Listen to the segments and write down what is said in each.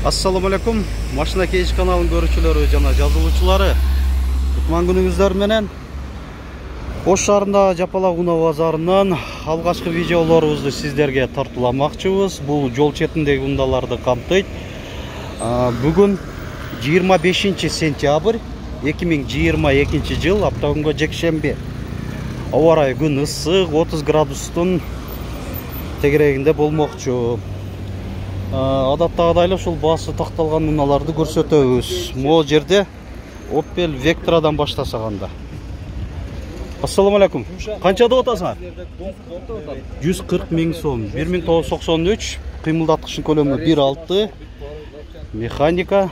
Assalamu alaikum. Машина кейж каналын көрүүчүлөрү жана жазылуучулары. Кутман күнүңүздөр менен. Ош шаарында Жапалак унаа базарынан алгачкы видеолорубузду сиздерге тартууламакчыбыз. Бул жол четиндеги унааларды камтыйт. Бүгүн 25 сентябрь 2022 жыл, апта күнгө жекшемби. Аба ырайы күн ысык, 30 градустун тегерегинде болмокчу. Адаттагыдай эле ушул баасы такталган унааларды көрсөтөбүз. Могу жерде Opel Vectra'дан баштасак анда. Assalamu alaikum. Канча деп атасыңар? 140 миң сом. 1993, кыймылдаткычтын көлөмү 1.6, механика.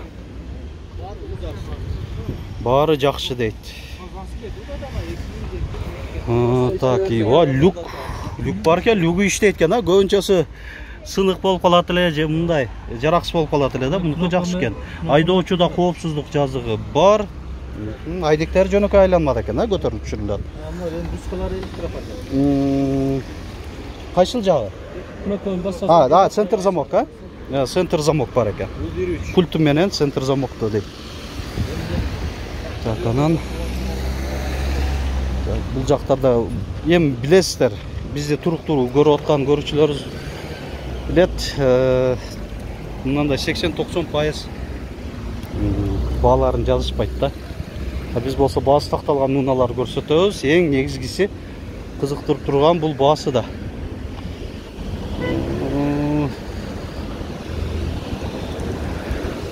Баары жакшы дейт. Так, люк бар экен, люгу иштейт экен, көбүнчөсү сынык болуп калат эле, же мындай жараксыз болуп калат эле да, мунуку жакшы экен. Айдоочуда коопсуздук жазыгы бар. Айдыктар жөнөкөй айланмады экен, көтөрүлүп түшүрүлөт. Дискалары электропакет. Кайсыл жагы? Да, центр замок, центр замок бар экен. Пульту менен центр замокту дейт. Так, анан бул жактарда эми билесиздер, бизди туруктуу көрүп аткан көрүүчүлөрүбүз билет, мындай 80-90% бааларын жазышпайт да. Биз болсо баасы такталган унаалар көрсөтөбүз. Эң негизгиси кызыктырып турган бул баасы да.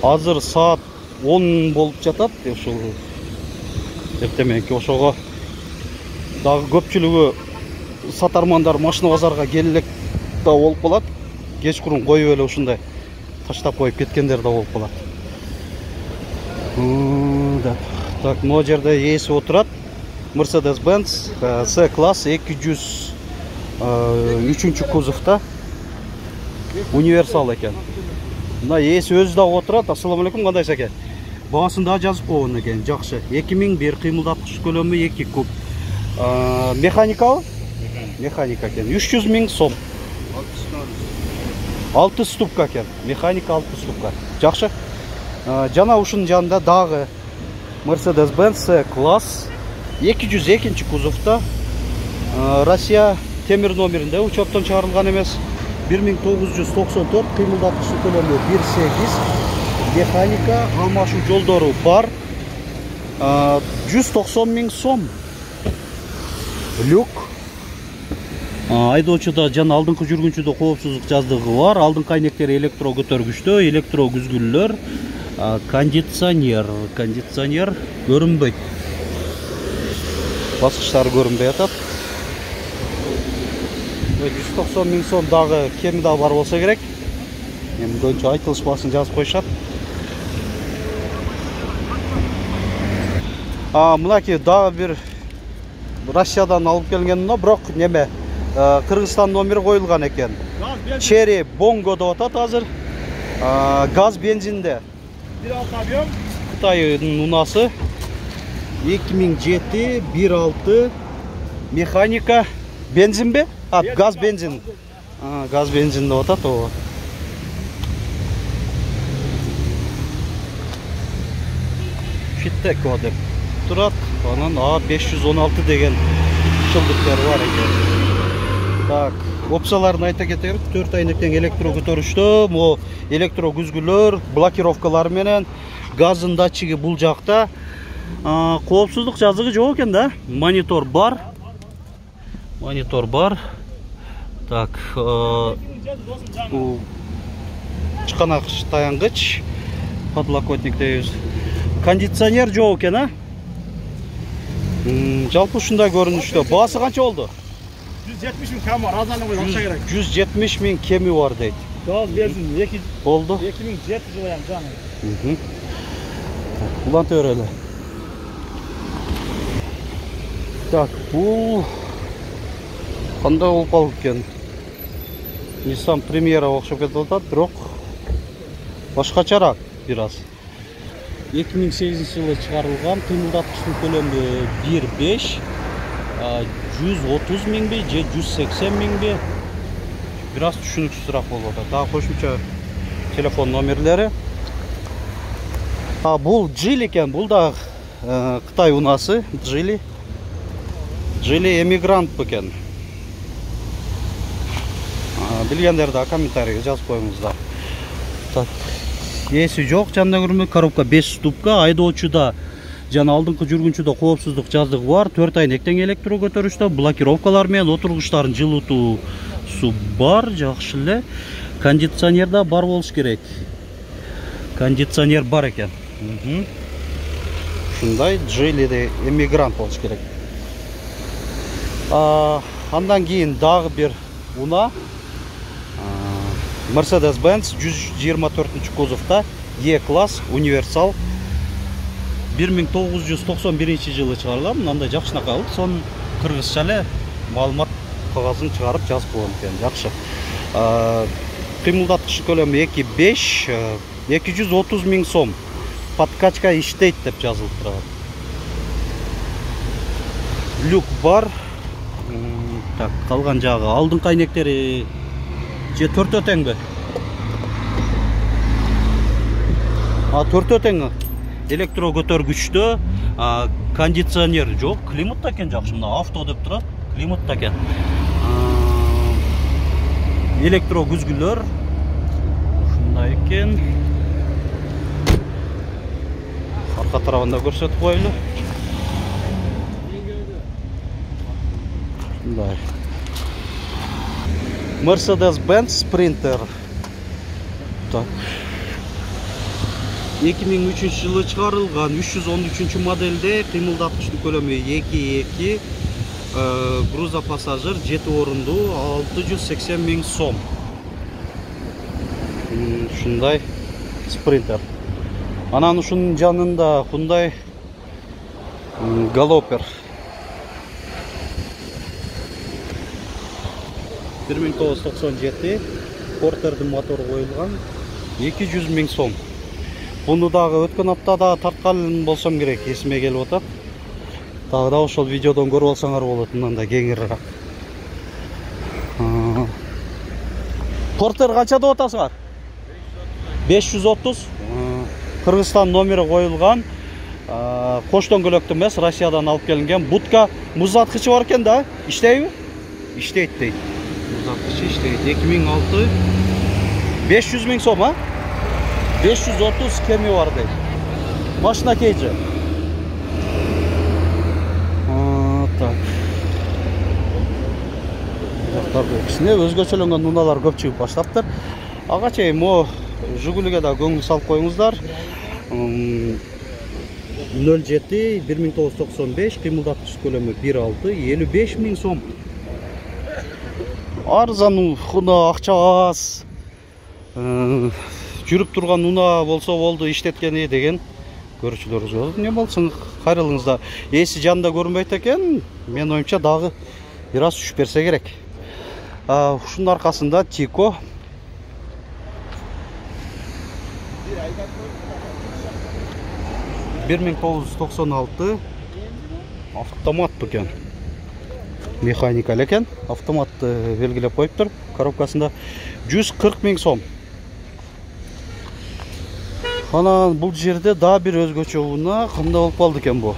Азыр саат 10 болуп жатат. Ошол эртеменки ошого дагы көпчүлүгү сатармандар машина базарга келелек да болуп калат. Кечкурун коюп эле ушундай таштап коюп кеткендер да болуп калат. Так, могу жерде ээси отурат. Mercedes-Benz C-класс 203 кузовда. Универсал экен. Мына ээси өзү да отурат. Ассаламу алейкум, кандайсыз экен? Баасын да жазып койгон экен, жакшы. 2001, кыймылдаткыч көлөмү 2 куб. Механикабы? Механика экен. 300 миң сом. 6 ступка экен. Механика 6 ступка. Жакшы. Жана ушунун жанында дагы Mercedes-Benz C-класс 202 кузовда. Россия темир номеринде, учеттон чыгарылган эмес. 1994, кыймылдаткычтын көлөмү 1.8. Механика, алмашуу жолдору бар. 190 миң сом. Люк. Айдоочуда жана алдыңкы жүргүнчүдө коопсуздук жаздыгы бар. Алдыңкы айнектери электро көтөргүчтө, электро күзгүлдөр, кондиционер көрүнбөйт. Баскычтары көрүнбөй атат. 190 миң сом дагы кеми да бар болсо керек. Эми көбүнчө айтылышпасын жазып коюшат. Мынакей дагы бир Россиядан алып келген уна, бирок неме Кыргызстан номери коюлган экен. Черри Бонго деп атат азыр. Газ бензинде. 1.6 объем. Кытайдын унасы. 2007 1.6 механика. Бензинби? Газ бензин. Газ бензин деп атат о. Фиттек деп турат. Анан A516 деген жылдыктар бар экен. Так, опцияларын айта кетелик. 4 айнектен электро көтөрүштө, могу электро күзгүлөр, блокировкалар менен, газдын датчиги бул жакта. Коопсуздук жазыгы жок экен да. Монитор бар. Так, чыканакч таянгыч, подлокотник дейбиз. Кондиционер жок экен, Жалпы ушундай көрүнүштө. Баасы канча болду? 170 миң кем бар, азаны коюп акча керек. 170 миң кеми бар дейт. Газ бензин 2 болду. 2007 жылы жаңы. Уланта берели. Так, бул кандай болуп калды экен? Nissan Primera окшоп кетип атат, бирок башкачараак бир аз. 2008 жылы чыгарылган, кыймылдаткычтын көлөмү 1.5, 130 миңби же 180 миңби? Бир аз түшүнүксүзүрөөк болуп атат. Дагы кошумча телефон номерлери. Бұл Geely екен, бұл да Қытай унасы, Geely. Geely Emigrant екен. Білгендерді комментарийге жазып қойыңыздар. Так, есі жоқ, жанында көрме, коробка 5 ступка, айдоочуда жана алдыңкы жүргүнчүдө коопсуздук жаздыгы бар, 4 айнектен электро көтөрүштө, блокировкалар менен отургучтарын жылытуусу бар, жакшы эле. Кондиционер да бар болуш керек. Кондиционер бар экен. Ушундай Geely'de Emigrant болуш керек. Андан кийин дагы бир уна Mercedes-Benz 124-кузовта E-класс универсал 1991-жылы чыгарылган. Мындай жакшынакай кылып, сонун кыргызча эле маалымат кагазын чыгарып жазып койгон экен. Жакшы. Кыймылдаткыч көлөмү 2.5, 230 000 сом. Подкачка иштейт деп жазылып турат. Люк бар. Так, калган жагы алдыңкы айнектери же 4 теңби? 4 тең. Электро көтөргүчтө, кондиционер жок, климат да экен, жакшы. Мына авто деп турат, климат да экен. Электро күзгүлөр ушундай экен. Арка тарабында көрсөтүп коелу. Ушундай. Mercedes-Benz Sprinter. Так. 2003-жылы чыгарылган, 313 моделде, кыймылдаткычтын көлөмү 2.2, груза пассажир 7 орундуу 680 000 сом. Ушундай Sprinter. Анан ушунун жанында Hyundai Galloper 1997, Porter'дин мотору коюлган, 200 000 сом. Буну дагы өткөн аптада тарткан болсом керек, эсиме келип атат. Дагы да ошол видеодон көрүп алсаңар болот, мындай кеңирираак. Портер канча деп атасыңар? 530. Кыргызстан номери коюлган. Коштон көлөктү эмес, Россиядан алып келинген. Будка музаткычы бар экен да, иштейби? Иштейт дейт. Музаткычы иштейт. 2006. 500 000 сом, 530 кеми бар дейт. Машина кейжи. Так. Кичине өзгөчөлөнгөн уналар көп чыгып баштаптыр. Ага чейин мо Жигулиге да көңүл салып коюңуздар. 07 1995, кыймылдаткыч көлөмү 1.6, 55 000 сом. Арзан уна, акча аз. Жүрүп турган уна болсо болду, иштеткени деген көрүүчүлөрүбүз болот. Не болсун, кайрылыңыздар. Эси жанында көрүнбөйт экен, мен оюмча дагы бир аз түшүп берсе керек. Ушунун аркасында Тико 1996 автомат екен. Механика экен, автоматты белгилеп коюптур. Коробкасында 140 000 сом. Анан бул жерде да бир өзгөчө уна, кандай болуп калды экен бу?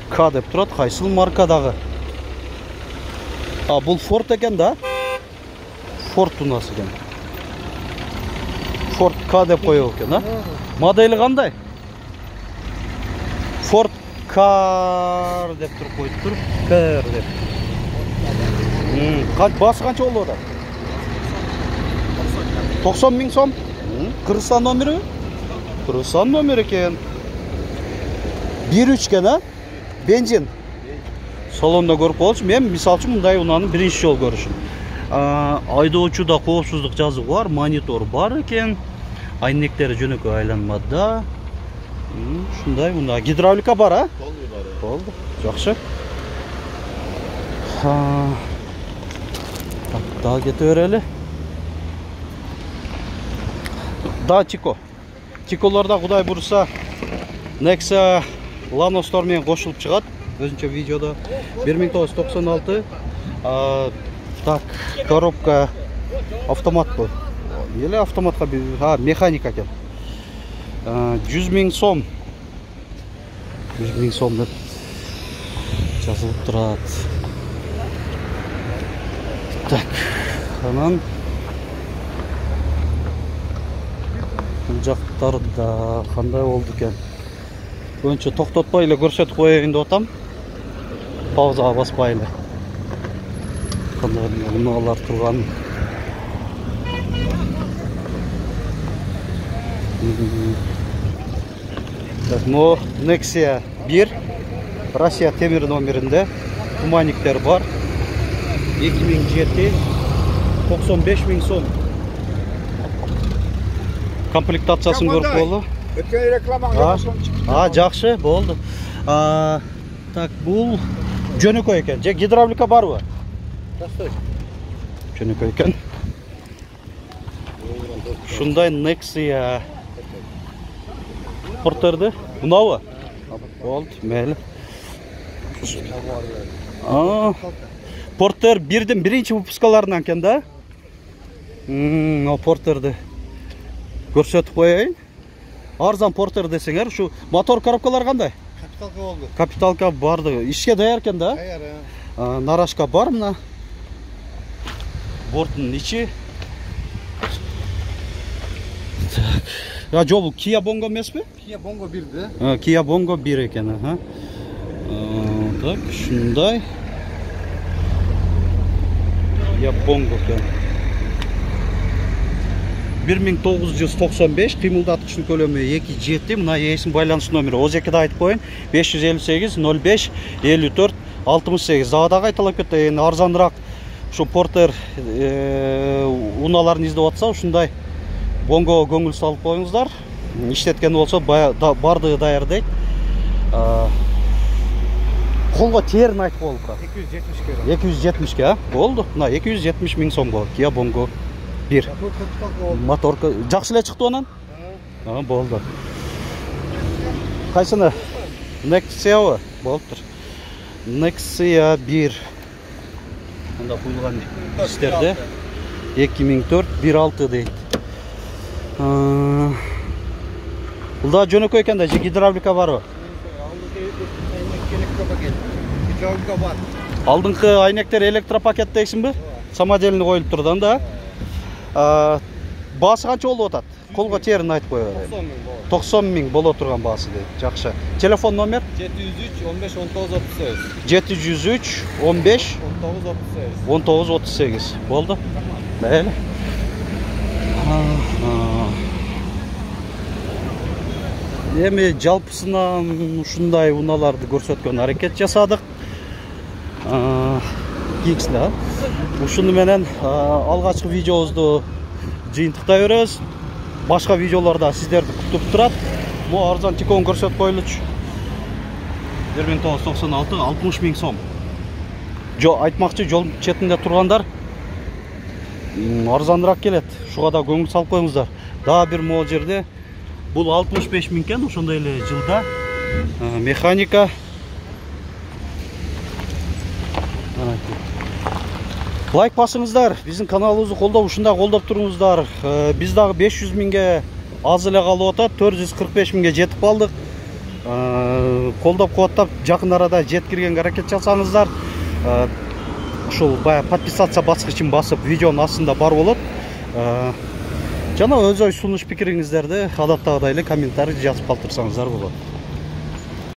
К деп турат, кайсыл маркадагы? Бул Ford экен да? Ford унасы экен. Ford K деп коюп экен, Модели кандай? Ford Car деп туруп коюптур. Car деп. Басы канча болду да? 90 000 сом. Кыргызстан номери? Кыргызстан номери экен. 1.3 экен, Бензин. Салонда көрүп болчу. Мен мисалы үчүн мындай унаны биринчи жолу көрүшүм. Айдоочуда коопсуздук жазыгы бар, монитор бар экен. Айнектери жөнөкөй айланмада. Ушундай уна гидравлика бар, Болду. Жакшы. Да кете берели. Да Тико. Тиколорда кудай бурса Nexa Lanos'tor менен кошулуп чыгат. Өзүнчө видеодо 1996. Так, коробка автомат бу. Эле автоматка механика экен. 100 000 сом. 100 000 сом деп жазылып тұрады. Так, анан бұл жақтарда қандай болды екен? Önce тоқтатпай эле көрсөтүп коеюн деп атам. Паузага баспай эле. Кандай унаалар турган. Так, но Nexia 1 Россия темир номеринде туманниктер бар. 2007 95 000 сом. Комплектациясын көрүп болду. Өткен рекламаң Жакшы болду. Так, бул жөнөкөй экен. Же гидравлика барбы? Жөнөкөй экен. Ушундай Nexia портерди. Унабы? Болду, мейли. Портер 1-дин биринчи выпускаларынан экен да? Портерди көрсөтүп коеюн. Арзан портер десеңер, ушу мотор коробкалар кандай? Капиталка болду. Капиталка барды. Ишке даяр экен да? Даяр. Нарашка бар мына. Борттун ичи. Так. Жол Kia Bongo эмеспи? Kia Bongo 1-ди. Kia Bongo 1 экен, Так, ушундай. Kia Bongo экен. 1995 кыймылдаткычтын көлөмү 2.7, мына эсин байланыш номери озекиде айтып коеюн. 558 05 54 68. Зада кайталап кетти, эми арзаныраак ушу портер унааларын издеп атса, ушундай Bongo көңүл салып коюңуздар. Иштеткен болсо бардыгы даяр дейт. Колго терин айтып болуп калды. 270 болду. Мына 270 000 сомго Kia Bongo 1. Моторка жакшы эле чыкты анан? Болду. Кайсыны? Nexia болуптур. Nexia 1. Анда куйулган иштерде 2004 16 дейт. Бул да жөнөкөй экен да, же гидравлика барбы? Гидравлика бар. Алдыңкы айнектер электропакет дейсиңби? Самодельный коюлуп турду анда. Баасы канча болуп атат? Колго терин айтып кое берейин. 90 000 боло турган баасы дейт. Жакшы. Телефон номер? 703 15 19 38. 703 15 19 38. Болду. Мейли. Эми жалпысынан ушундай унааларды көрсөткөн аракет жасадык. Кийиксилер. Ушуну менен алгачкы видеобузду жыйынтыктай беребиз. Башка видеолордо сиздерди күтүп турат. Бул арзан тикон көрсөтүп коюлучу. 1996 60 000 сом. Айтмакчы, жол четинде тургандар арзаныраак келет. Шуга да көңүл салып коюңуздар. Дагы бир могул жерде бул 65 000 экен, ошондой эле жылда. Механика. Лайк басыңыздар, биздин каналыбызды колдоп, ушундай колдоп туруңуздар. Биз дагы 500 000ге аз эле калып атат, 445 000ге жетип калдык. Колдоп кубаттап, жакын арада жеткиргенге аракет жасаңыздар. Ушул бая подписаться баскычын басып, видеонун астында бар болот. Жана өз ой сунуш пикириңиздерди адаттагыдай эле комментарий жазып калтырсаңыздар болот.